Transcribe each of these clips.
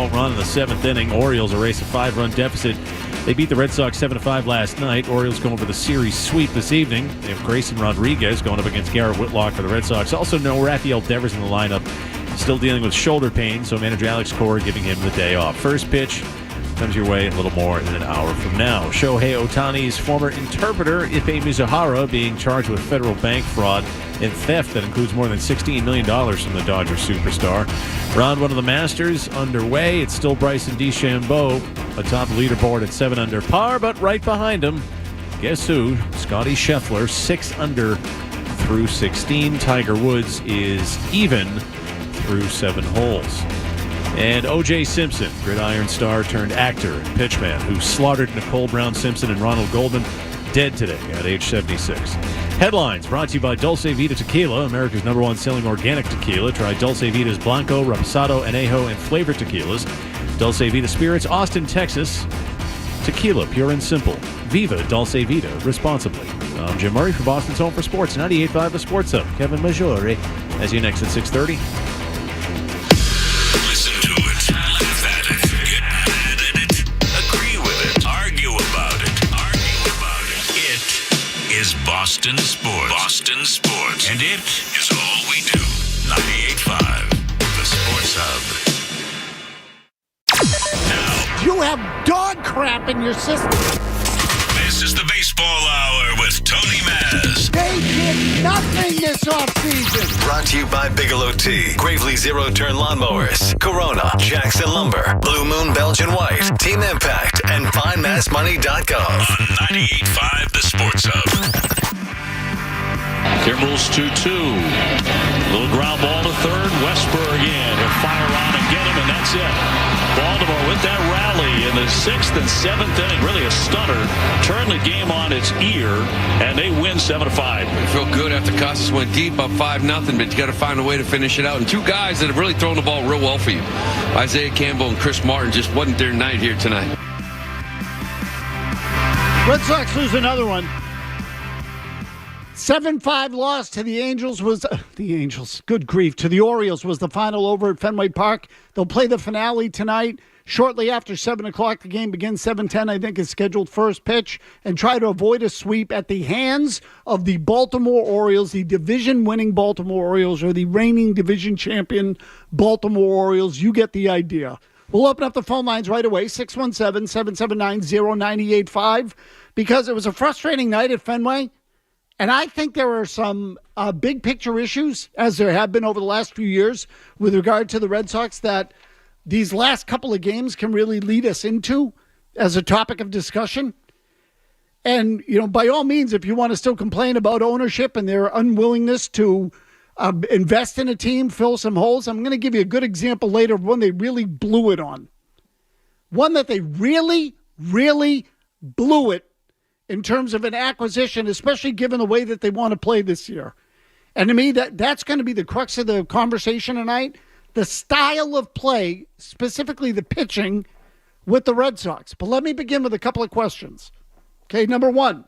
home run in the 7th inning. Orioles erase a 5-run deficit. They beat the Red Sox 7-5 last night. Orioles going for the series sweep this evening. They have Grayson Rodriguez going up against Garrett Whitlock for the Red Sox. Also no Rafael Devers in the lineup. Still dealing with shoulder pain, so manager Alex Cora giving him the day off. First pitch comes your way a little more than an hour from now. Shohei Ohtani's former interpreter, Ipe Mizuhara, being charged with federal bank fraud and theft that includes more than $16 million from the Dodger superstar. Round 1 of the Masters underway. It's still Bryson DeChambeau atop the leaderboard at 7 under par, but right behind him, guess who? Scotty Scheffler, 6 under through 16. Tiger Woods is even through 7 holes. And O.J. Simpson, gridiron star turned actor and pitchman, who slaughtered Nicole Brown Simpson and Ronald Goldman, dead today at age 76. Headlines brought to you by Dulce Vita Tequila, America's #1 selling organic tequila. Try Dulce Vita's Blanco, Reposado, Anejo, and flavored tequilas. Dulce Vita Spirits, Austin, Texas. Tequila, pure and simple. Viva Dulce Vita, responsibly. I'm Jim Murray for Boston's Home for Sports, 98.5 The Sports Hub. Kevin Maggiore, as you next at 6:30. Boston Sports. Boston Sports. And it is all we do. 98.5, The Sports Hub. Now, you have dog crap in your system. This is the Baseball Hour with Tony Maz. They did nothing this offseason. Brought to you by Bigelow Tea, Gravely Zero Turn Lawnmowers, Corona, Jackson Lumber, Blue Moon Belgian White, Team Impact, and FindMassMoney.com. On 98.5, The Sports Hub. Kimbrel's 2-2. Little ground ball to third. Westberg in. He'll fire around and get him, and that's it. Baltimore with that rally in the 6th and 7th inning. Really a stunner. Turned the game on its ear, and they win 7-5. You feel good after Casas went deep up 5-0, but you got to find a way to finish it out. And two guys that have really thrown the ball real well for you. Isaiah Campbell and Chris Martin just wasn't their night here tonight. Red Sox lose another one. 7-5 loss to the Angels good grief, to the Orioles was the final over at Fenway Park. They'll play the finale tonight. Shortly after 7 o'clock, the game begins. 7:10, I think, is scheduled first pitch, and try to avoid a sweep at the hands of the Baltimore Orioles, the division-winning Baltimore Orioles, or the reigning division champion Baltimore Orioles. You get the idea. We'll open up the phone lines right away, 617-779-0985, because it was a frustrating night at Fenway. And I think there are some big picture issues, as there have been over the last few years, with regard to the Red Sox that these last couple of games can really lead us into as a topic of discussion. And, by all means, if you want to still complain about ownership and their unwillingness to invest in a team, fill some holes, I'm going to give you a good example later of one they really blew it on. One that they really, really blew it in terms of an acquisition, especially given the way that they want to play this year. And to me, that's going to be the crux of the conversation tonight. The style of play, specifically the pitching with the Red Sox. But let me begin with a couple of questions. Okay, number one.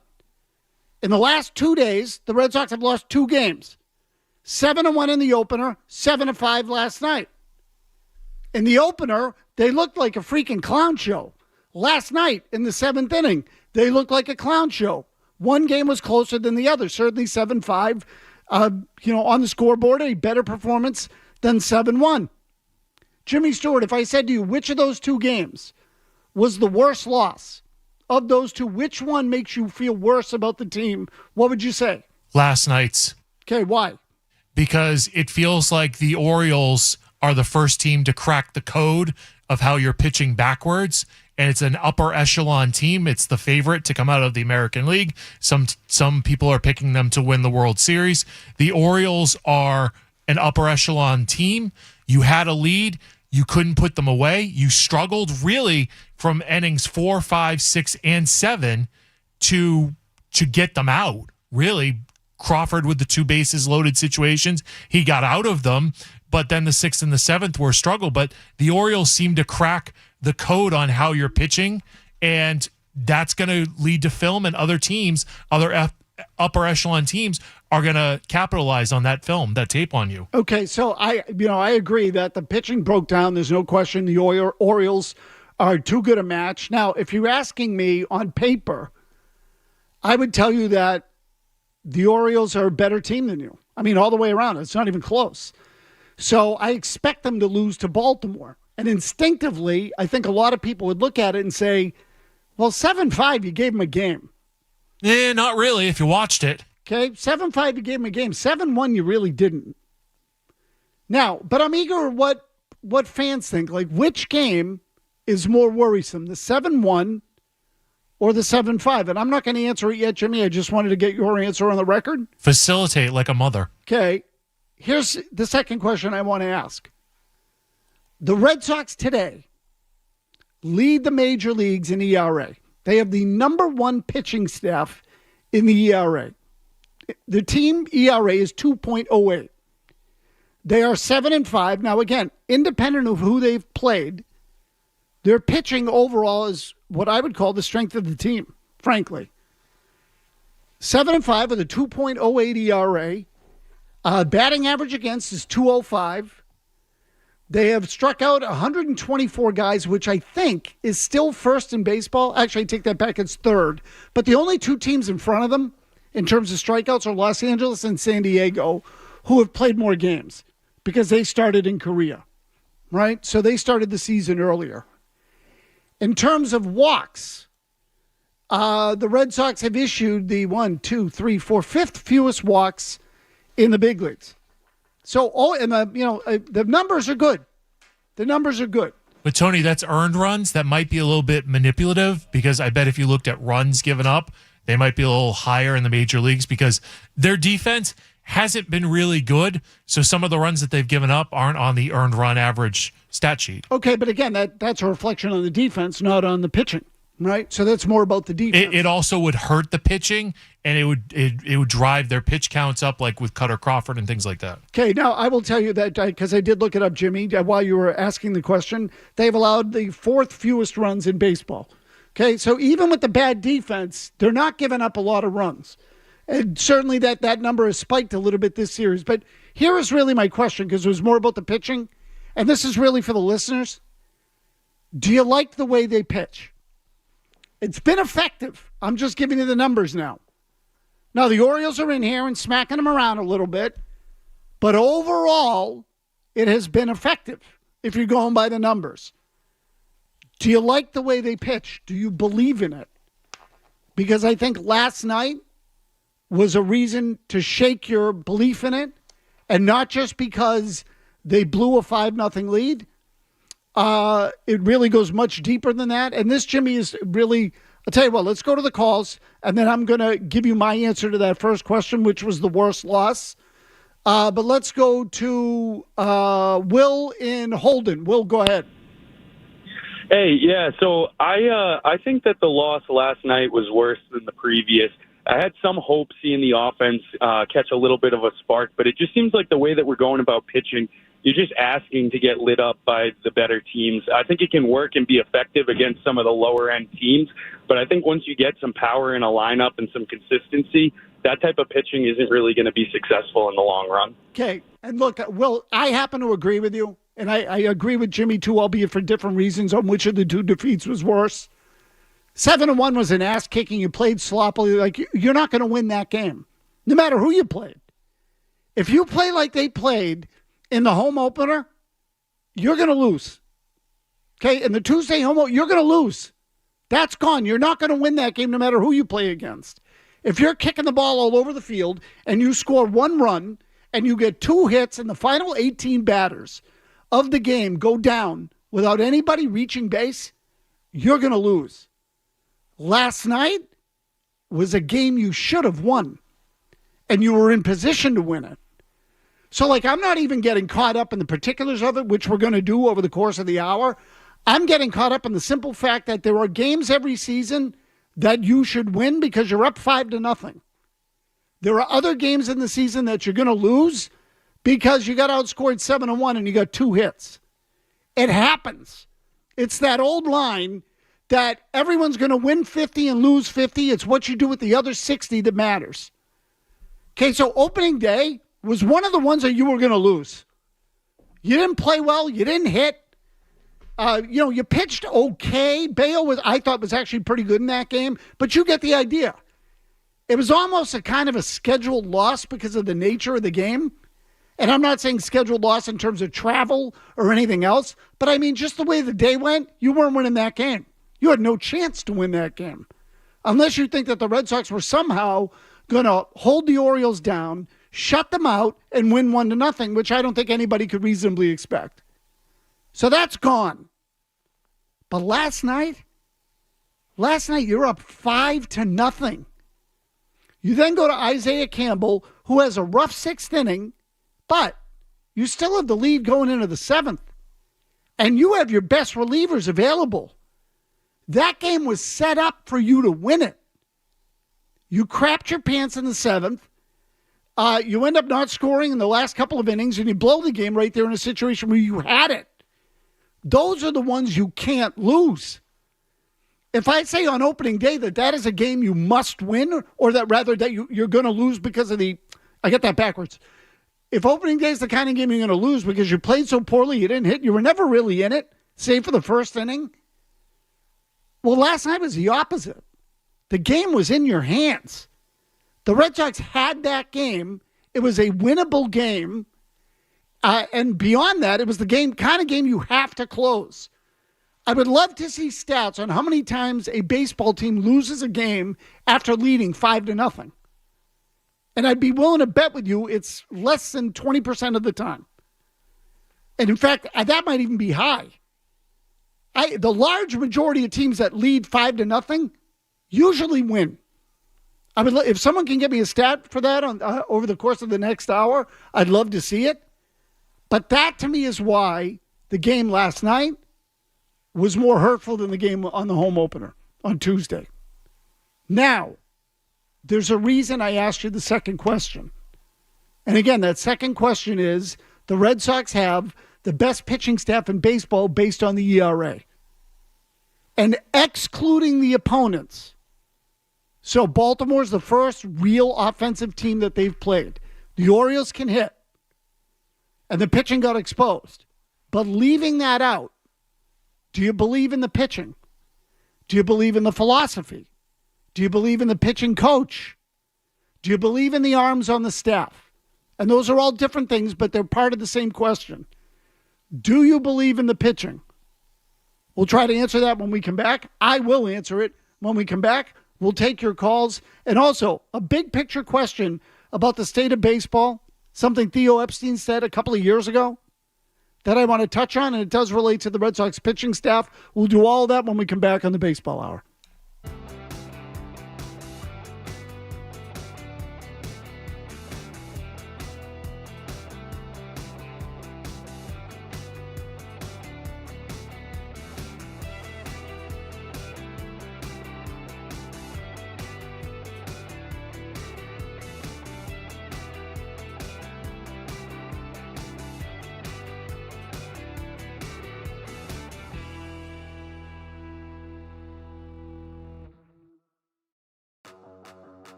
In the last 2 days, the Red Sox have lost 2 games. 7-1 in the opener, 7-5 last night. In the opener, they looked like a freaking clown show. Last night, in the 7th inning, they looked like a clown show. One game was closer than the other. Certainly 7-5, on the scoreboard, a better performance than 7-1. Jimmy Stewart, if I said to you, which of those 2 games was the worst loss? Of those 2, which one makes you feel worse about the team? What would you say? Last night's. Okay, why? Because it feels like the Orioles are the first team to crack the code of how you're pitching backwards. And it's an upper echelon team. It's the favorite to come out of the American League. Some people are picking them to win the World Series. The Orioles are an upper echelon team. You had a lead. You couldn't put them away. You struggled really from innings 4, 5, 6, and 7 to get them out. Really, Crawford with the 2 bases loaded situations, he got out of them. But then the 6th and the 7th were a struggle. But the Orioles seem to crack the code on how you're pitching, and that's going to lead to film, and other teams, other upper echelon teams are going to capitalize on that film, that tape on you. Okay, so I agree that the pitching broke down. There's no question the Orioles are too good a match. Now, if you're asking me on paper, I would tell you that the Orioles are a better team than you. I mean, all the way around. It's not even close. So I expect them to lose to Baltimore. And instinctively, I think a lot of people would look at it and say, well, 7-5, you gave them a game. Not really if you watched it. Okay, 7-5, you gave them a game. 7-1, you really didn't. Now, but I'm eager what fans think. Like, which game is more worrisome, the 7-1 or the 7-5? And I'm not going to answer it yet, Jimmy. I just wanted to get your answer on the record. Facilitate like a mother. Okay, here's the second question I want to ask. The Red Sox today lead the major leagues in ERA. They have the number one pitching staff in the ERA. The team ERA is 2.08. They are 7-5. Now, again, independent of who they've played, their pitching overall is what I would call the strength of the team, frankly. 7-5 with a 2.08 ERA. Batting average against is 205. They have struck out 124 guys, which I think is still first in baseball. Actually, I take that back. It's third. But the only two teams in front of them in terms of strikeouts are Los Angeles and San Diego, who have played more games because they started in Korea, right? So they started the season earlier. In terms of walks, the Red Sox have issued the 5th fewest walks in the big leagues. So, the numbers are good. The numbers are good. But, Tony, that's earned runs. That might be a little bit manipulative because I bet if you looked at runs given up, they might be a little higher in the major leagues because their defense hasn't been really good. So some of the runs that they've given up aren't on the earned run average stat sheet. Okay, but again, that's a reflection on the defense, not on the pitching, right? So that's more about the defense. It also would hurt the pitching, and it would drive their pitch counts up, like with Cutter Crawford and things like that. Okay, now I will tell you that because I did look it up, Jimmy, while you were asking the question, they've allowed the 4th fewest runs in baseball. Okay, so even with the bad defense, they're not giving up a lot of runs. And certainly that number has spiked a little bit this series. But here is really my question, because it was more about the pitching, and this is really for the listeners. Do you like the way they pitch? It's been effective. I'm just giving you the numbers now. Now, the Orioles are in here and smacking them around a little bit, but overall, it has been effective if you're going by the numbers. Do you like the way they pitch? Do you believe in it? Because I think last night was a reason to shake your belief in it, and not just because they blew a 5-0 lead. It really goes much deeper than that. And this, Jimmy, is really, I'll tell you what, let's go to the calls, and then I'm going to give you my answer to that first question, which was the worst loss. But let's go to Will in Holden. Will, go ahead. Hey, yeah, so I think that the loss last night was worse than the previous. I had some hope seeing the offense catch a little bit of a spark, but it just seems like the way that we're going about pitching, you're just asking to get lit up by the better teams. I think it can work and be effective against some of the lower-end teams, but I think once you get some power in a lineup and some consistency, that type of pitching isn't really going to be successful in the long run. Okay, and look, Will, I happen to agree with you, and I agree with Jimmy, too, albeit for different reasons on which of the two defeats was worse. 7-1 was an ass-kicking. You played sloppily. Like, you're not going to win that game, no matter who you played. If you play like they played in the home opener, you're going to lose. Okay, in the Tuesday home opener, you're going to lose. That's gone. You're not going to win that game no matter who you play against. If you're kicking the ball all over the field and you score 1 run and you get 2 hits and the final 18 batters of the game go down without anybody reaching base, you're going to lose. Last night was a game you should have won, and you were in position to win it. So, I'm not even getting caught up in the particulars of it, which we're going to do over the course of the hour. I'm getting caught up in the simple fact that there are games every season that you should win because you're up 5-0. There are other games in the season that you're going to lose because you got outscored 7-1 and you got 2 hits. It happens. It's that old line that everyone's going to win 50 and lose 50. It's what you do with the other 60 that matters. Okay, so opening day was one of the ones that you were going to lose. You didn't play well. You didn't hit. You pitched okay. Bayo I thought was actually pretty good in that game, but you get the idea. It was almost a kind of a scheduled loss because of the nature of the game. And I'm not saying scheduled loss in terms of travel or anything else, but I mean just the way the day went, you weren't winning that game. You had no chance to win that game. Unless you think that the Red Sox were somehow going to hold the Orioles down, shut them out, and win 1-0, which I don't think anybody could reasonably expect. So that's gone. But last night you're up 5-0. You then go to Isaiah Campbell, who has a rough sixth inning, but you still have the lead going into the seventh. And you have your best relievers available. That game was set up for you to win it. You crapped your pants in the seventh. You end up not scoring in the last couple of innings, and you blow the game right there in a situation where you had it. Those are the ones you can't lose. If I say on opening day that is a game you must win, or that rather that you're going to lose because of I get that backwards. If opening day is the kind of game you're going to lose because you played so poorly, you didn't hit, you were never really in it, save for the first inning. Well, last night was the opposite. The game was in your hands. The Red Sox had that game. It was a winnable game. And beyond that, it was the kind of game you have to close. I would love to see stats on how many times a baseball team loses a game after leading 5-0. And I'd be willing to bet with you it's less than 20% of the time. And in fact, that might even be high. The large majority of teams that lead 5-0 usually win. If someone can get me a stat for that over the course of the next hour, I'd love to see it. But that to me is why the game last night was more hurtful than the game on the home opener on Tuesday. Now, there's a reason I asked you the second question. And again, that second question is the Red Sox have the best pitching staff in baseball based on the ERA. And excluding the opponents. So Baltimore's the first real offensive team that they've played. The Orioles can hit. And the pitching got exposed. But leaving that out, do you believe in the pitching? Do you believe in the philosophy? Do you believe in the pitching coach? Do you believe in the arms on the staff? And those are all different things, but they're part of the same question. Do you believe in the pitching? We'll try to answer that when we come back. I will answer it when we come back. We'll take your calls. And also, a big picture question about the state of baseball, something Theo Epstein said a couple of years ago that I want to touch on, and it does relate to the Red Sox pitching staff. We'll do all of that when we come back on the Baseball Hour.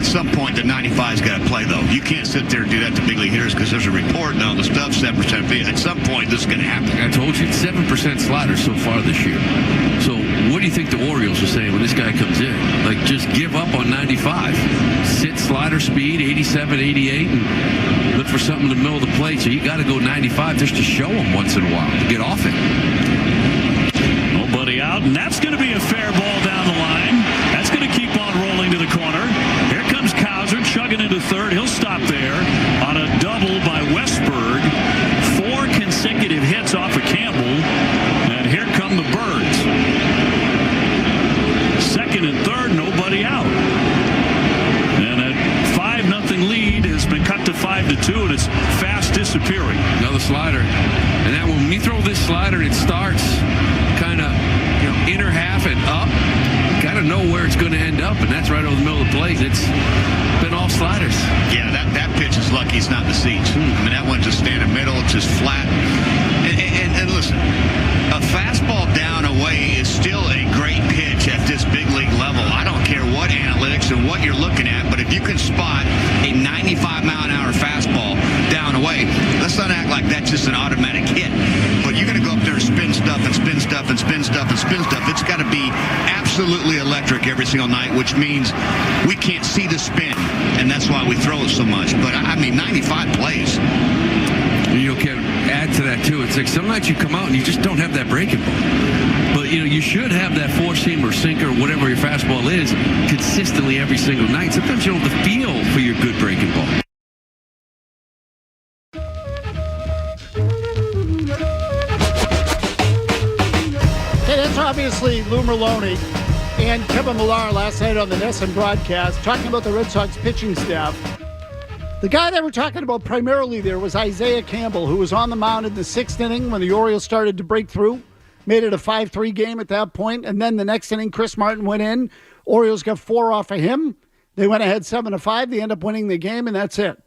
some point, the 95's got to play, though. You can't sit there and do that to big league hitters because there's a report now. The stuff 7% fee. At some point, this is going to happen. I told you, 7% sliders so far this year. So what do you think the Orioles are saying when this guy comes in? Like, just give up on 95. Sit slider speed, 87, 88, and look for something in the middle of the plate. So you got to go 95 just to show him once in a while to get off it. Nobody out, and that's going to be a fair ball down the line. That's going to keep on rolling to the corner. Here comes Cowser chugging into third. He'll stop there on a double by Westberg. 4 consecutive hits off of Campbell, and here come the Birds. Second and third, nobody out. And a 5-0 lead has been cut to 5-2, and it's fast disappearing. Another slider. And that when we throw this slider, it starts kind of inner half and up. Got to know where it's going to end up, and that's right over the middle of the plate. It's been all sliders. Yeah, that pitch is lucky it's not in the seats. I mean, that one just standing middle. It's just flat. And listen, a fastball down away is still a great pitch at this big league level. I don't care what analytics and what you're looking at, but if you can spot a 95-mile-an-hour fastball down away, let's not act like that's just an automatic hit. But you're going to go up there and spin stuff and spin stuff and spin stuff and spin stuff. It's got to be absolutely electric every single night, which means we can't see the spin, and that's why we throw it so much. But, I mean, 95 plays. You can add to that, too. It's like some nights you come out and you just don't have that breaking ball. But, you should have that four-seam or sinker or whatever your fastball is consistently every single night. Sometimes you don't have the feel for your good breaking ball. Obviously, Lou Merlone and Kevin Millar last night on the NESN broadcast talking about the Red Sox pitching staff. The guy they were talking about primarily there was Isaiah Campbell, who was on the mound in the 6th inning when the Orioles started to break through. Made it a 5-3 game at that point, and then the next inning, Chris Martin went in. Orioles got 4 off of him. They went ahead 7-5. They end up winning the game, and that's it.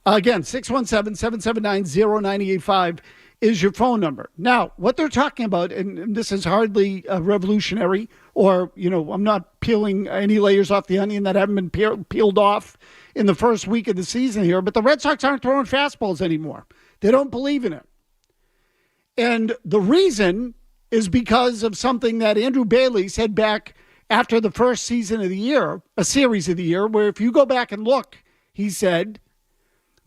Again, 617-779-0985. Is your phone number. Now, what they're talking about, and this is hardly revolutionary, or, I'm not peeling any layers off the onion that haven't been peeled off in the first week of the season here, but the Red Sox aren't throwing fastballs anymore. They don't believe in it. And the reason is because of something that Andrew Bailey said back after the first season of the year, a series of the year, where if you go back and look, he said,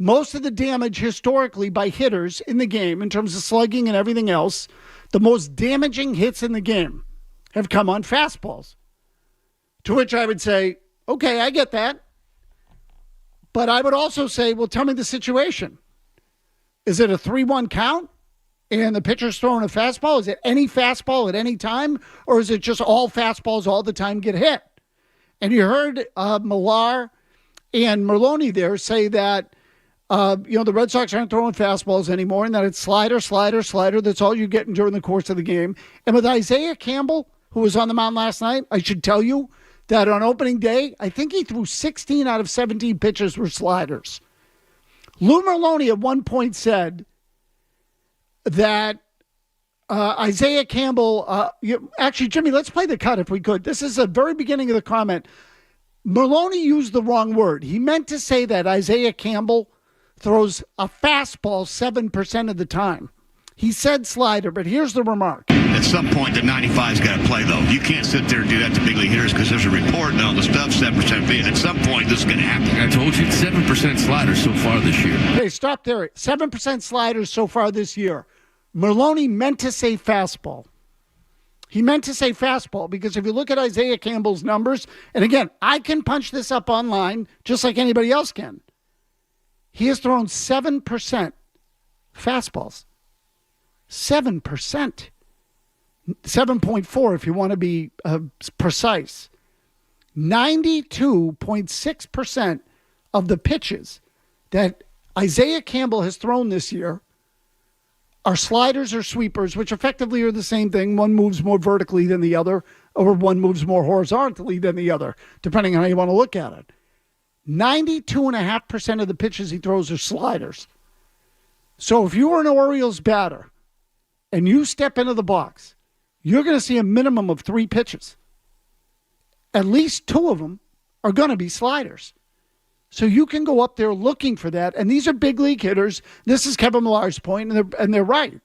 most of the damage historically by hitters in the game, in terms of slugging and everything else, the most damaging hits in the game have come on fastballs. To which I would say, okay, I get that. But I would also say, well, tell me the situation. Is it a 3-1 count and the pitcher's throwing a fastball? Is it any fastball at any time? Or is it just all fastballs all the time get hit? And you heard Millar and Merlone there say that the Red Sox aren't throwing fastballs anymore, and that it's slider, slider, slider. That's all you're getting during the course of the game. And with Isaiah Campbell, who was on the mound last night, I should tell you that on opening day, I think he threw 16 out of 17 pitches were sliders. Lou Merlone at one point that Isaiah Campbell, actually, Jimmy, let's play the cut if we could. This is the very beginning of the comment. Merlone used the wrong word. He meant to say that Isaiah Campbell throws a fastball 7% of the time. He said slider, but here's the remark. At some point, the 95's got to play, though. You can't sit there and do that to big league hitters because there's a report now. The stuff 7% fee. At some point, this is going to happen. I told you, 7% sliders so far this year. Hey, stop there. 7% sliders so far this year. Merlone meant to say fastball. He meant to say fastball because if you look at Isaiah Campbell's numbers, and again, I can punch this up online just like anybody else can. He has thrown 7% fastballs. 7%. 7.4 if you want to be precise. 92.6% of the pitches that Isaiah Campbell has thrown this year are sliders or sweepers, which effectively are the same thing. One moves more vertically than the other, or one moves more horizontally than the other, depending on how you want to look at it. 92.5% of the pitches he throws are sliders. So if you were an Orioles batter and you step into the box, you're going to see a minimum of 3 pitches. At least 2 of them are going to be sliders. So you can go up there looking for that. And these are big league hitters. This is Kevin Millar's point, and they're right.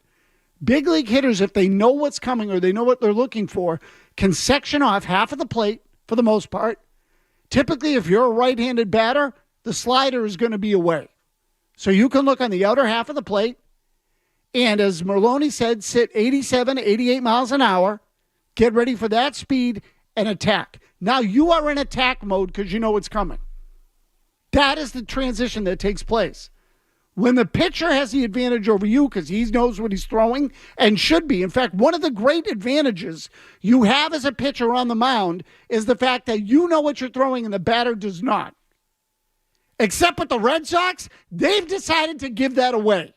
Big league hitters, if they know what's coming or they know what they're looking for, can section off half of the plate for the most part. Typically, if you're a right-handed batter, the slider is going to be away. So you can look on the outer half of the plate, and as Merlone said, sit 87, 88 miles an hour, get ready for that speed and attack. Now you are in attack mode because you know what's coming. That is the transition that takes place. When the pitcher has the advantage over you because he knows what he's throwing and should be. In fact, one of the great advantages you have as a pitcher on the mound is the fact that you know what you're throwing and the batter does not. Except with the Red Sox, they've decided to give that away.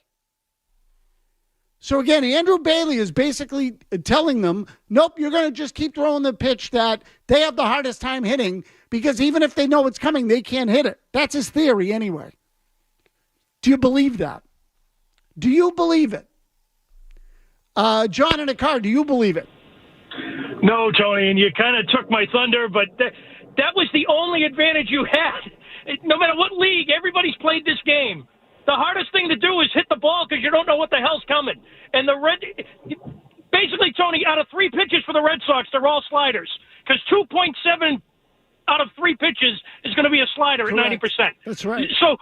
So again, Andrew Bailey is basically telling them, nope, you're going to just keep throwing the pitch that they have the hardest time hitting because even if they know what's coming, they can't hit it. That's his theory anyway. Do you believe that? Do you believe it? John in a car, do you believe it? No, Tony, and you kind of took my thunder, but that was the only advantage you had. No matter what league, everybody's played this game. The hardest thing to do is hit the ball because you don't know what the hell's coming. And basically, Tony, out of 3 pitches for the Red Sox, they're all sliders because 2.7 out of 3 pitches is going to be a slider. Correct. At 90%. That's right. So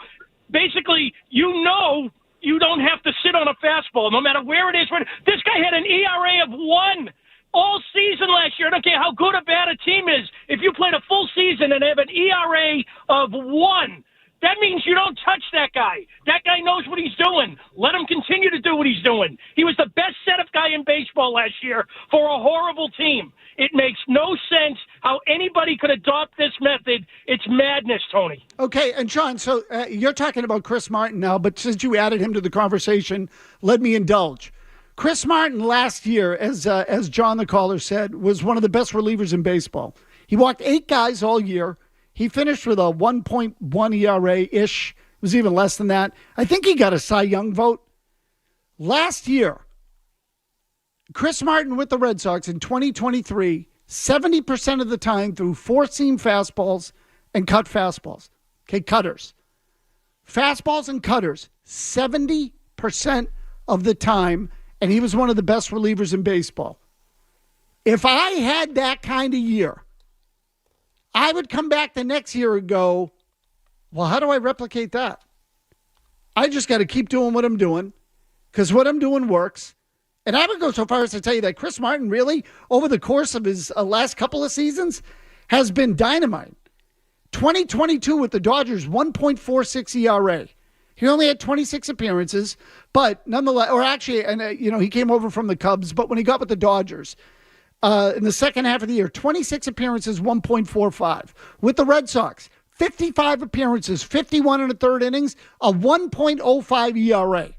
basically, you know you don't have to sit on a fastball no matter where it is. This guy had an ERA of 1 all season last year. I don't care how good or bad a team is. If you played a full season and have an ERA of 1, that means you don't touch that guy. That guy knows what he's doing. Let him continue to do what he's doing. He was the best setup guy in baseball last year for a horrible team. It makes no sense how anybody could adopt this method. It's madness, Tony. Okay, and John, so you're talking about Chris Martin now, but since you added him to the conversation, let me indulge. Chris Martin last year, as John the caller said, was one of the best relievers in baseball. He walked 8 guys all year. He finished with a 1.1 ERA-ish. It was even less than that. I think he got a Cy Young vote. Last year, Chris Martin with the Red Sox in 2023, 70% of the time threw 4-seam fastballs and cut fastballs. Okay, cutters. Fastballs and cutters, 70% of the time, and he was one of the best relievers in baseball. If I had that kind of year, I would come back the next year and go, well, how do I replicate that? I just got to keep doing what I'm doing because what I'm doing works. And I would go so far as to tell you that Chris Martin really, over the course of his last couple of seasons, has been dynamite. 2022 with the Dodgers, 1.46 ERA. He only had 26 appearances, but nonetheless, or actually, and he came over from the Cubs, but when he got with the Dodgers, in the second half of the year, 26 appearances, 1.45. With the Red Sox, 55 appearances, 51 and a third innings, a 1.05 ERA.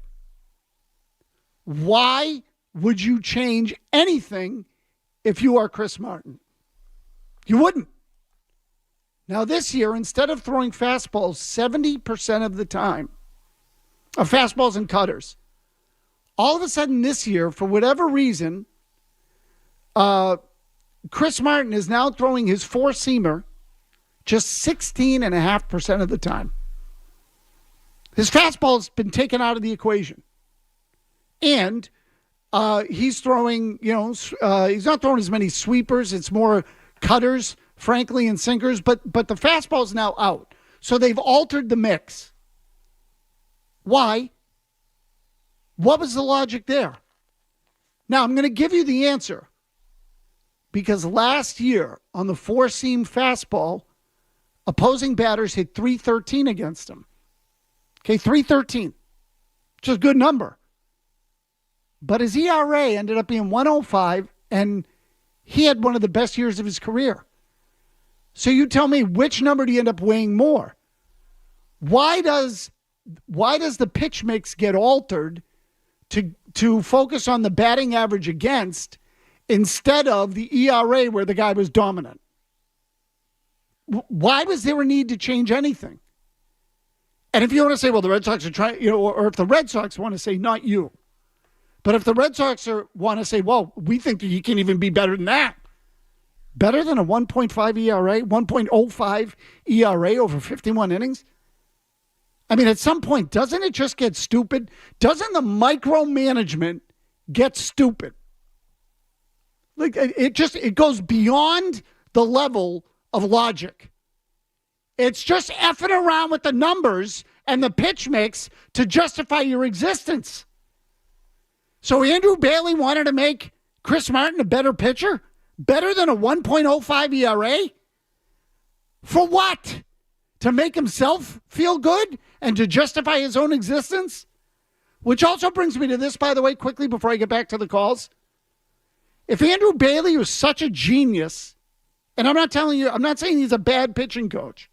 Why would you change anything if you are Chris Martin? You wouldn't. Now this year, instead of throwing fastballs 70% of the time, fastballs and cutters, all of a sudden this year, for whatever reason, Chris Martin is now throwing his 4-seamer just 16.5% of the time. His fastball's been taken out of the equation. And he's throwing, he's not throwing as many sweepers. It's more cutters, frankly, and sinkers. But the fastball's now out. So they've altered the mix. Why? What was the logic there? Now, I'm going to give you the answer. Because last year, on the 4-seam fastball, opposing batters hit .313 against him. Okay, .313. Which is a good number. But his ERA ended up being 105, and he had one of the best years of his career. So you tell me, which number do you end up weighing more? Why does the pitch mix get altered to focus on the batting average against instead of the ERA where the guy was dominant? Why was there a need to change anything? And if you want to say, well, the Red Sox are trying, or if the Red Sox want to say, not you, but if the Red Sox want to say, well, we think that he can even be better than that. Better than a 1.5 ERA, 1.05 ERA over 51 innings? I mean, at some point, doesn't it just get stupid? Doesn't the micromanagement get stupid? Like it goes beyond the level of logic. It's just effing around with the numbers and the pitch mix to justify your existence. So Andrew Bailey wanted to make Chris Martin a better pitcher? Better than a 1.05 ERA? For what? To make himself feel good and to justify his own existence? Which also brings me to this, by the way, quickly before I get back to the calls. If Andrew Bailey was such a genius, and I'm not saying he's a bad pitching coach,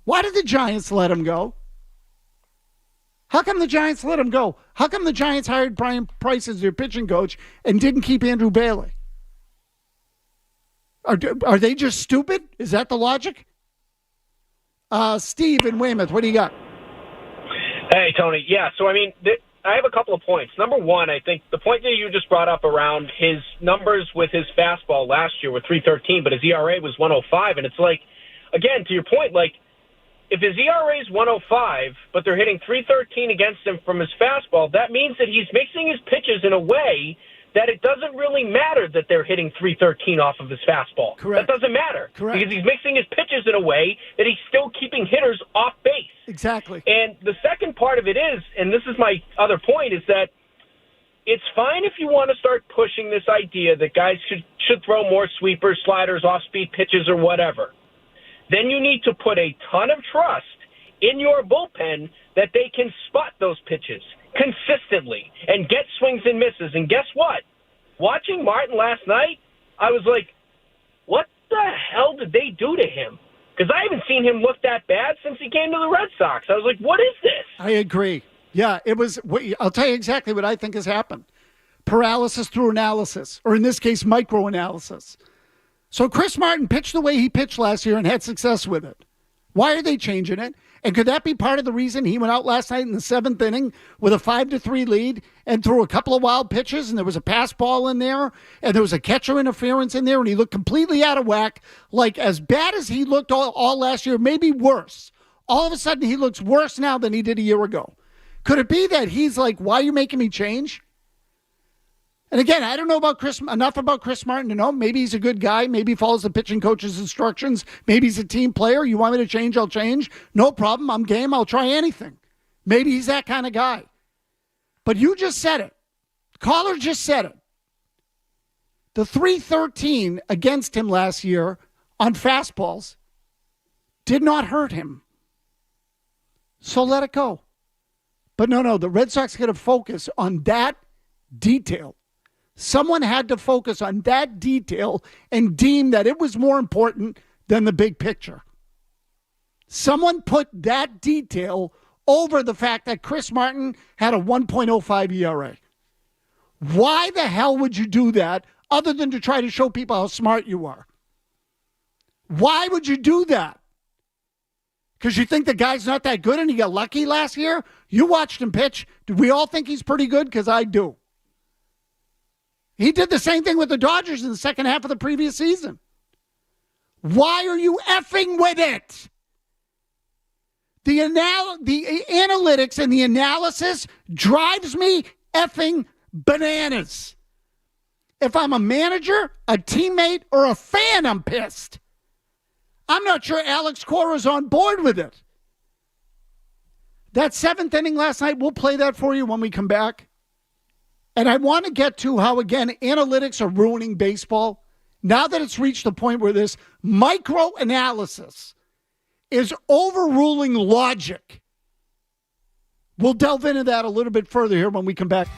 why did the Giants let him go? How come the Giants let him go? How come the Giants hired Brian Price as their pitching coach and didn't keep Andrew Bailey? Are they just stupid? Is that the logic? Steve in Weymouth, what do you got? Hey, Tony. Yeah, so, I mean, I have a couple of points. Number one, I think the point that you just brought up around his numbers with his fastball last year were 3.13, but his ERA was 1.05. And it's like, again, to your point, like, if his ERA is 1.05, but they're hitting 3.13 against him from his fastball, that means that he's mixing his pitches in a way that it doesn't really matter that they're hitting 3.13 off of his fastball. Correct. That doesn't matter. Correct. Because he's mixing his pitches in a way that he's still keeping hitters off base. Exactly. And the second part of it is, and this is my other point, is that it's fine if you want to start pushing this idea that guys should throw more sweepers, sliders, off-speed pitches, or whatever. Then you need to put a ton of trust in your bullpen that they can spot those pitches consistently and get swings and misses. And guess what? Watching Martin last night, I was like, what the hell did they do to him? Because I haven't seen him look that bad since he came to the Red Sox. I was like, what is this? I agree. Yeah, it was. I'll tell you exactly what I think has happened. Paralysis through analysis, or in this case, microanalysis. So Chris Martin pitched the way he pitched last year and had success with it. Why are they changing it? And could that be part of the reason he went out last night in the seventh inning with a 5-3 lead and threw a couple of wild pitches, and there was a pass ball in there, and there was a catcher interference in there, and he looked completely out of whack, like as bad as he looked all last year, maybe worse. All of a sudden, he looks worse now than he did a year ago. Could it be that he's like, why are you making me change? And again, I don't know enough about Chris Martin to know. Maybe he's a good guy. Maybe he follows the pitching coach's instructions. Maybe he's a team player. You want me to change, I'll change. No problem. I'm game. I'll try anything. Maybe he's that kind of guy. But you just said it. Caller just said it. The 3.13 against him last year on fastballs did not hurt him. So let it go. But no, the Red Sox got to focus on that detail. Someone had to focus on that detail and deem that it was more important than the big picture. Someone put that detail over the fact that Chris Martin had a 1.05 ERA. Why the hell would you do that other than to try to show people how smart you are? Why would you do that? Because you think the guy's not that good and he got lucky last year? You watched him pitch. Do we all think he's pretty good? Because I do. He did the same thing with the Dodgers in the second half of the previous season. Why are you effing with it? The analytics and the analysis drives me effing bananas. If I'm a manager, a teammate, or a fan, I'm pissed. I'm not sure Alex Cora's on board with it. That seventh inning last night, we'll play that for you when we come back. And I want to get to how, again, analytics are ruining baseball. Now that it's reached the point where this microanalysis is overruling logic. We'll delve into that a little bit further here when we come back.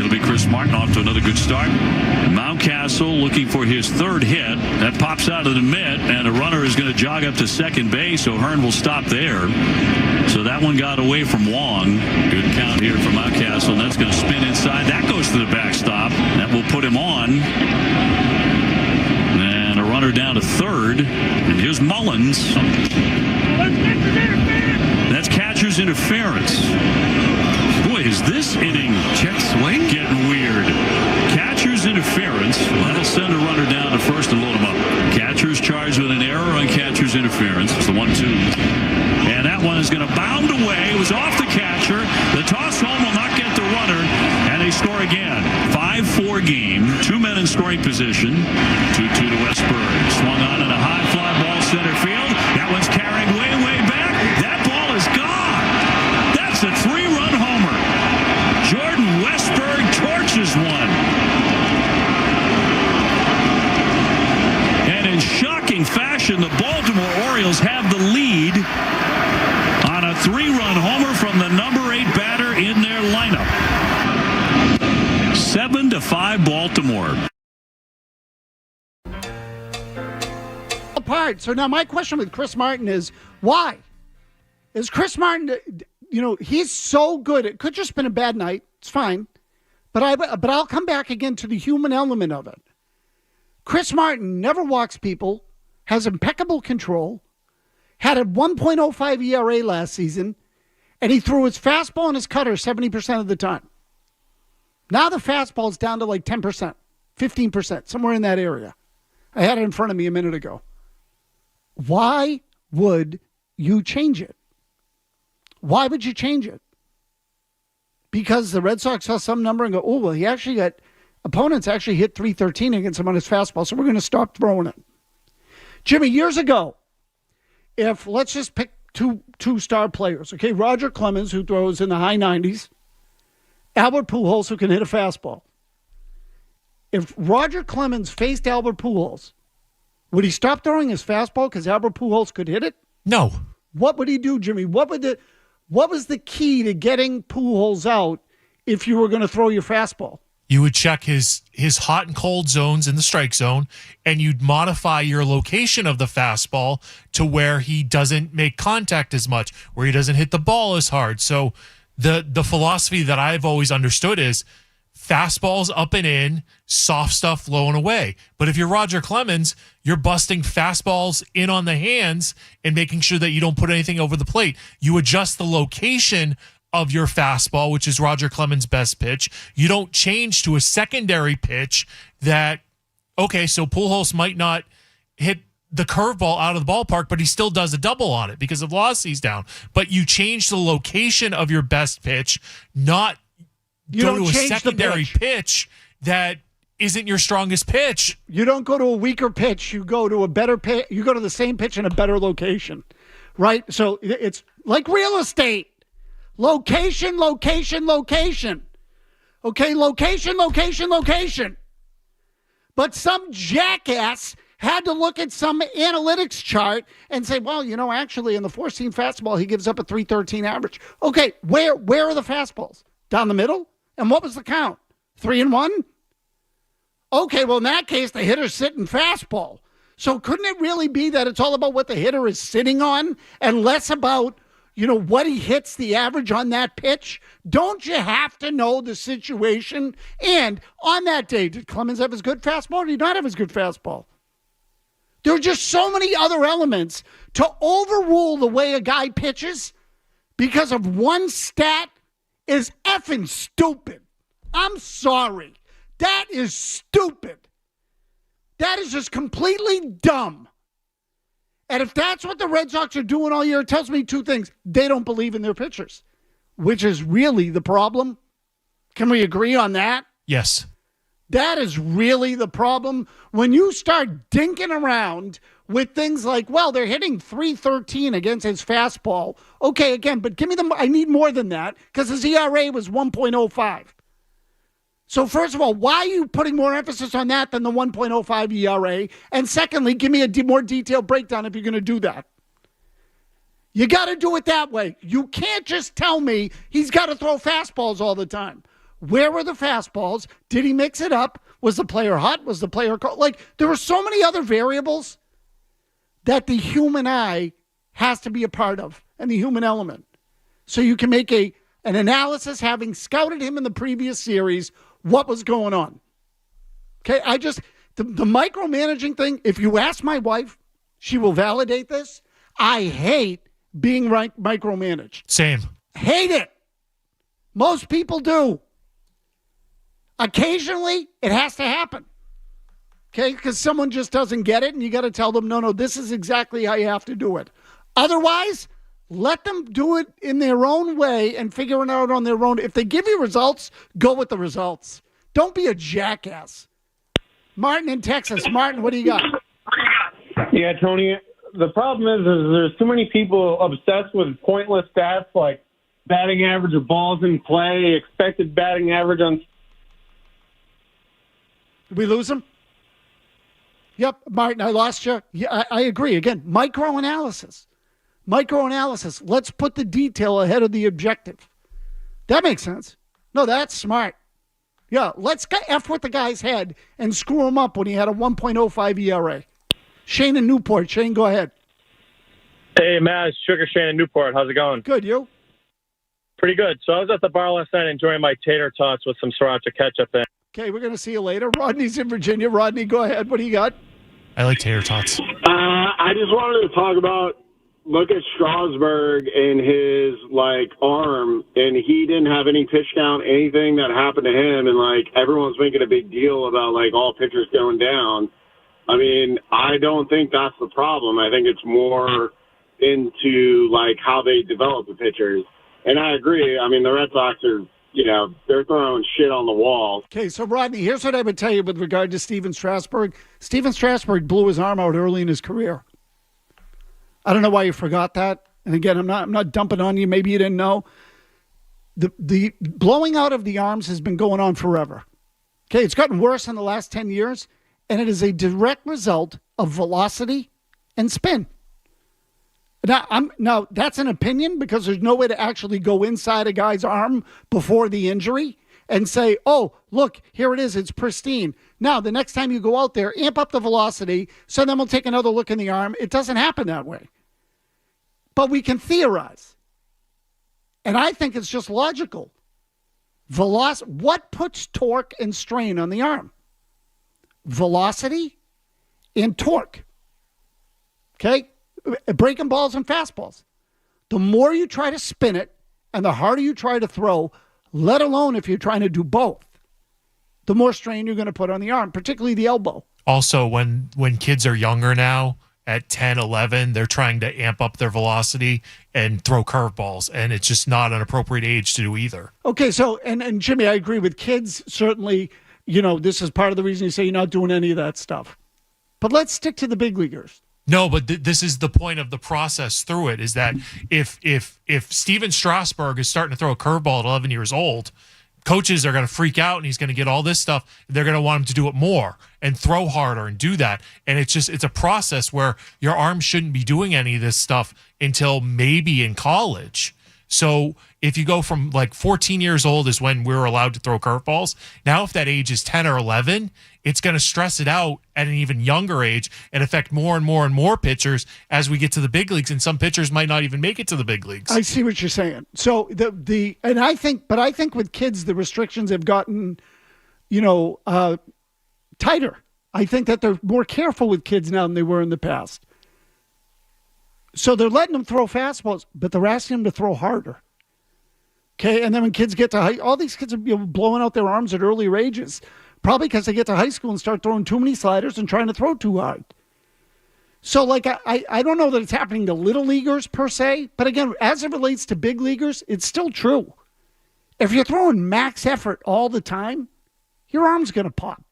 It'll be Chris Martin off to another good start. Mountcastle looking for his third hit. That pops out of the mid, and a runner is going to jog up to second base, so Hearn will stop there. So that one got away from Wong. Good count here for Mountcastle, and that's going to spin inside. That goes to the backstop. That will put him on. And a runner down to third. And here's Mullins. That's catcher's interference. Boy, is this inning Check swing. getting weird. Catcher's interference. That'll send a runner down to first and load him up. Catcher's charged with an error on catcher's interference. It's the 1-2. And that one is going to bound away. It was off the catcher. The toss home will not get the runner. And they score again. 5-4 game. 2 men in scoring position. 2-2 to Westburg. Swung on in a high fly ball center field. That one's carrying way, way back. That ball is gone. That's a 3-run homer. Jordan Westburg torches one. And in shocking fashion, the Baltimore Orioles have the lead on a 3-run homer from the number 8 batter in their lineup. 7-5 Baltimore. Apart. So now my question with Chris Martin is, why? Is Chris Martin, he's so good. It could just been a bad night. It's fine. But I'll come back again to the human element of it. Chris Martin never walks people, has impeccable control, had a 1.05 ERA last season, and he threw his fastball and his cutter 70% of the time. Now the fastball's down to like 10%, 15%, somewhere in that area. I had it in front of me a minute ago. Why would you change it? Why would you change it? Because the Red Sox saw some number and go, oh, well, opponents actually hit 313 against him on his fastball, so we're going to stop throwing it. Jimmy, years ago, let's just pick two star players, okay? Roger Clemens, who throws in the high 90s, Albert Pujols, who can hit a fastball. If Roger Clemens faced Albert Pujols, would he stop throwing his fastball because Albert Pujols could hit it? No. What would he do, Jimmy? What was the key to getting Pujols out if you were going to throw your fastball? You would check his hot and cold zones in the strike zone, and you'd modify your location of the fastball to where he doesn't make contact as much, where he doesn't hit the ball as hard. So the philosophy that I've always understood is fastballs up and in, soft stuff low and away. But if you're Roger Clemens, you're busting fastballs in on the hands and making sure that you don't put anything over the plate. You adjust the location of your fastball, which is Roger Clemens' best pitch. You don't change to a secondary pitch that, okay, so Pujols might not hit the curveball out of the ballpark, but he still does a double on it because of velocity's down. But you change the location of your best pitch, not go to a secondary pitch that isn't your strongest pitch. You don't go to a weaker pitch. You go to a better pitch. You go to the same pitch in a better location, right? So it's like real estate. Location, location, location. Okay, location, location, location. But some jackass had to look at some analytics chart and say, well, actually in the 4-seam fastball, he gives up a 313 average. Okay, where are the fastballs? Down the middle? And what was the count? 3-1? Okay, well, in that case, the hitter's sitting fastball. So couldn't it really be that it's all about what the hitter is sitting on and less about, what he hits the average on that pitch? Don't you have to know the situation? And on that day, did Clemens have his good fastball or did he not have his good fastball? There are just so many other elements to overrule the way a guy pitches because of one stat is effing stupid. I'm sorry. That is stupid. That is just completely dumb. And if that's what the Red Sox are doing all year, it tells me two things. They don't believe in their pitchers, which is really the problem. Can we agree on that? Yes. That is really the problem. When you start dinking around with things like, well, they're hitting 313 against his fastball. Okay, again, but give me I need more than that because his ERA was 1.05. So first of all, why are you putting more emphasis on that than the 1.05 ERA? And secondly, give me a more detailed breakdown if you're going to do that. You got to do it that way. You can't just tell me he's got to throw fastballs all the time. Where were the fastballs? Did he mix it up? Was the player hot? Was the player cold? Like, there were so many other variables that the human eye has to be a part of, and the human element. So you can make an analysis, having scouted him in the previous series, what was going on. Okay, the micromanaging thing, if you ask my wife, she will validate this. I hate being micromanaged. Same. Hate it. Most people do. Occasionally, it has to happen. Okay, because someone just doesn't get it, and you got to tell them, no, this is exactly how you have to do it. Otherwise, let them do it in their own way and figure it out on their own. If they give you results, go with the results. Don't be a jackass. Martin in Texas. Martin, what do you got? Yeah, Tony, the problem is there's too many people obsessed with pointless stats like batting average of balls in play, expected batting average on... Did we lose him? Yep, Martin, I lost you. Yeah, I agree. Again, microanalysis. Let's put the detail ahead of the objective. That makes sense. No, that's smart. Yeah, let's F with the guy's head and screw him up when he had a 1.05 ERA. Shane in Newport. Shane, go ahead. Hey, Matt, it's Sugar Shane in Newport. How's it going? Good, you? Pretty good. So I was at the bar last night enjoying my tater tots with some sriracha ketchup in. Okay, we're going to see you later. Rodney's in Virginia. Rodney, go ahead. What do you got? I like tater tots. I just wanted to talk about, look at Strasburg and his, arm, and he didn't have any pitch count, anything that happened to him, and, everyone's making a big deal about, all pitchers going down. I mean, I don't think that's the problem. I think it's more into, how they develop the pitchers. And I agree. I mean, the Red Sox are, they're throwing shit on the wall. Okay, so, Rodney, here's what I would tell you with regard to Steven Strasburg. Steven Strasburg blew his arm out early in his career. I don't know why you forgot that. And again, I'm not dumping on you. Maybe you didn't know. The blowing out of the arms has been going on forever. Okay, it's gotten worse in the last 10 years, and it is a direct result of velocity and spin. Now that's an opinion because there's no way to actually go inside a guy's arm before the injury and say, oh, look, here it is. It's pristine. Now, the next time you go out there, amp up the velocity, so then we'll take another look in the arm. It doesn't happen that way. But we can theorize. And I think it's just logical. What puts torque and strain on the arm? Velocity and torque. Okay? Breaking balls and fastballs. The more you try to spin it and the harder you try to throw, let alone if you're trying to do both, the more strain you're going to put on the arm, particularly the elbow. Also, when kids are younger now, at 10, 11, they're trying to amp up their velocity and throw curveballs, and it's just not an appropriate age to do either. Okay, so, and Jimmy, I agree with kids. Certainly, this is part of the reason you say you're not doing any of that stuff. But let's stick to the big leaguers. No, but this is the point of the process through it, is that if Steven Strasburg is starting to throw a curveball at 11 years old, coaches are going to freak out and he's going to get all this stuff. They're going to want him to do it more and throw harder and do that. And it's a process where your arm shouldn't be doing any of this stuff until maybe in college. So if you go from 14 years old is when we're allowed to throw curveballs. Now, if that age is 10 or 11, it's going to stress it out at an even younger age and affect more and more and more pitchers as we get to the big leagues. And some pitchers might not even make it to the big leagues. I see what you're saying. So I think with kids, the restrictions have gotten, tighter. I think that they're more careful with kids now than they were in the past. So they're letting them throw fastballs, but they're asking them to throw harder. Okay, and then when kids get to all these kids are blowing out their arms at earlier ages, probably because they get to high school and start throwing too many sliders and trying to throw too hard. So, I don't know that it's happening to little leaguers per se, but again, as it relates to big leaguers, it's still true. If you're throwing max effort all the time, your arm's going to pop.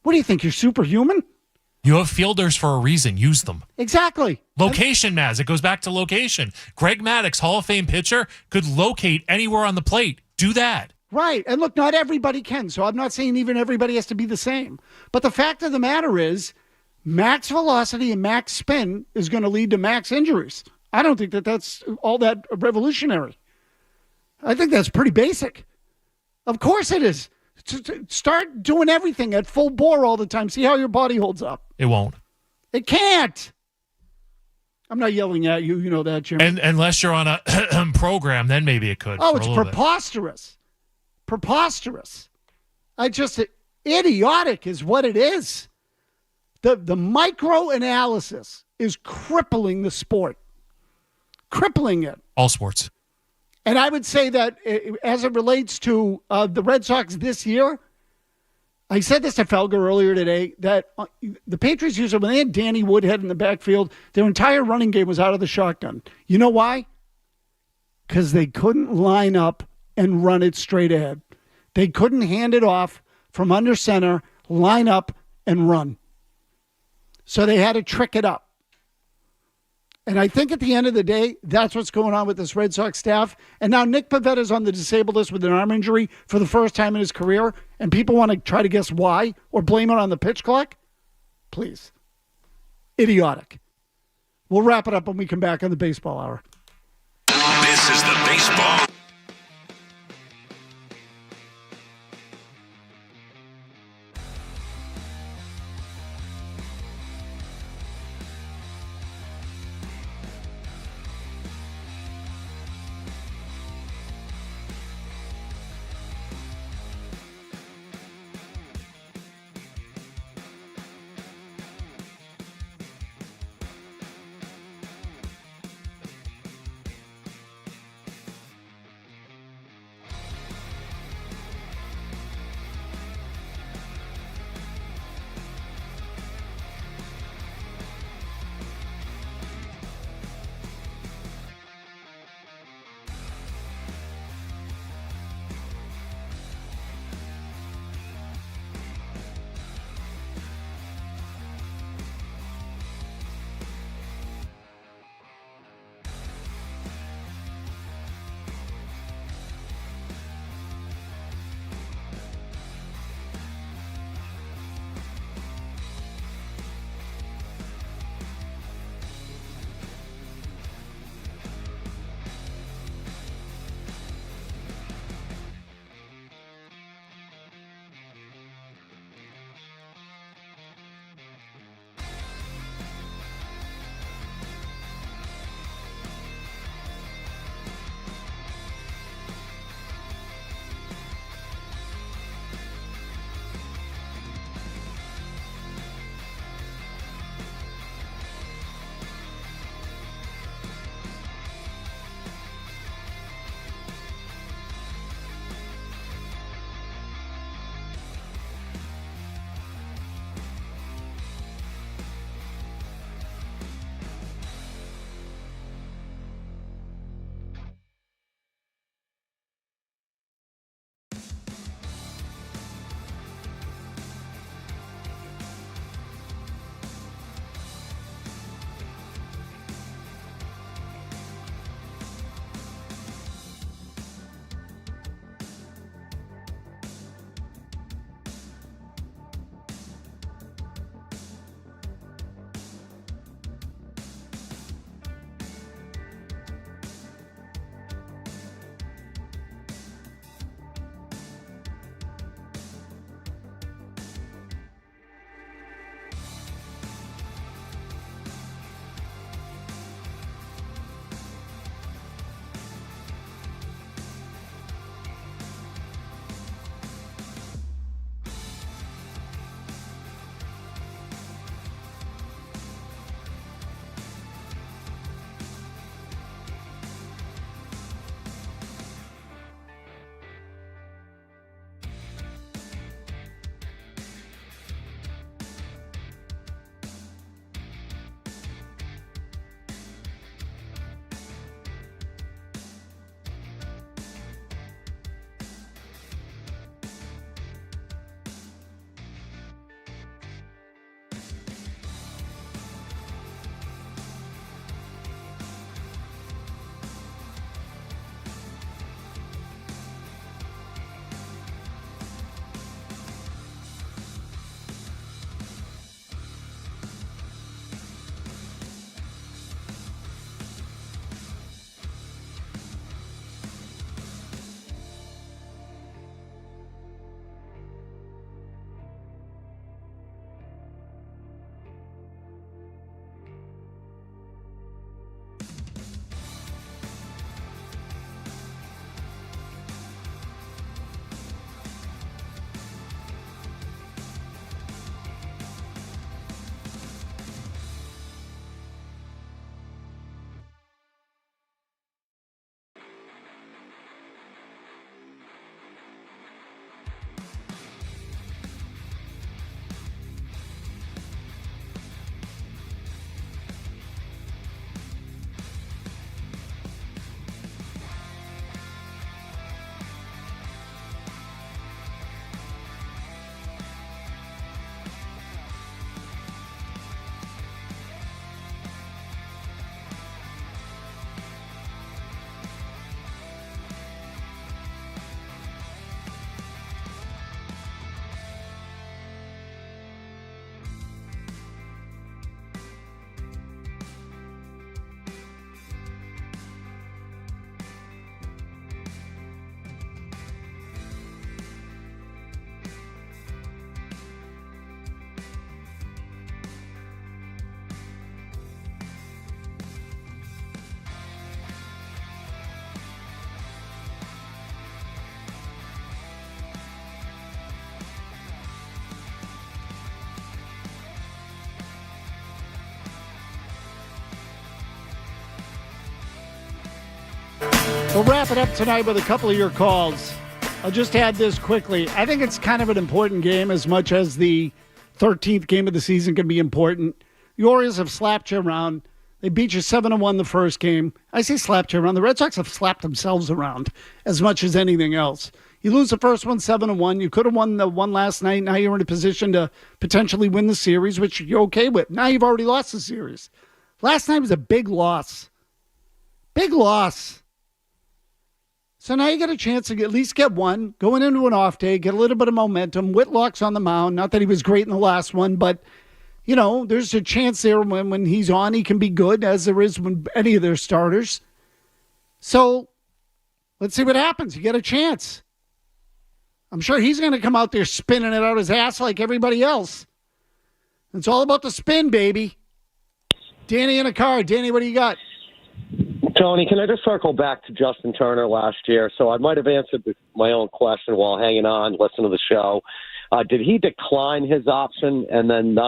What do you think? You're superhuman? You have fielders for a reason. Use them. Exactly. Location, Maz. It goes back to location. Greg Maddux, Hall of Fame pitcher, could locate anywhere on the plate. Do that. Right. And look, not everybody can. So I'm not saying even everybody has to be the same. But the fact of the matter is, max velocity and max spin is going to lead to max injuries. I don't think that that's all that revolutionary. I think that's pretty basic. Of course it is. Start doing everything at full bore all the time. See how your body holds up. It won't. It can't. I'm not yelling at you. You know that, Jim. And unless you're on a program, then maybe it could. Oh, it's preposterous. Preposterous. Idiotic is what it is. The micro-analysis is crippling the sport. Crippling it. All sports. And I would say that as it relates to the Red Sox this year, I said this to Felger earlier today, that the Patriots usually, when they had Danny Woodhead in the backfield, their entire running game was out of the shotgun. You know why? Because they couldn't line up and run it straight ahead. They couldn't hand it off from under center, line up, and run. So they had to trick it up. And I think at the end of the day, that's what's going on with this Red Sox staff. And now Nick Pavetta's on the disabled list with an arm injury for the first time in his career, and people want to try to guess why or blame it on the pitch clock? Please. Idiotic. We'll wrap it up when we come back on the Baseball Hour. This is the Baseball. We'll wrap it up tonight with a couple of your calls. I'll just add this quickly. I think it's kind of an important game as much as the 13th game of the season can be important. The Orioles have slapped you around. They beat you 7-1 the first game. I say slapped you around. The Red Sox have slapped themselves around as much as anything else. You lose the first one 7-1. You could have won the one last night. Now you're in a position to potentially win the series, which you're okay with. Now you've already lost the series. Last night was a big loss. Big loss. So now you get a chance to at least get one, going into an off day, get a little bit of momentum. Whitlock's on the mound. Not that he was great in the last one, but, you know, there's a chance there when he's on, he can be good, as there is when any of their starters. So let's see what happens. You get a chance. I'm sure he's going to come out there spinning it out his ass like everybody else. It's all about the spin, baby. Danny in a car. Danny, what do you got? Tony, can I just circle back to Justin Turner last year? So I might have answered my own question while hanging on, listening to the show. Did he decline his option and then thus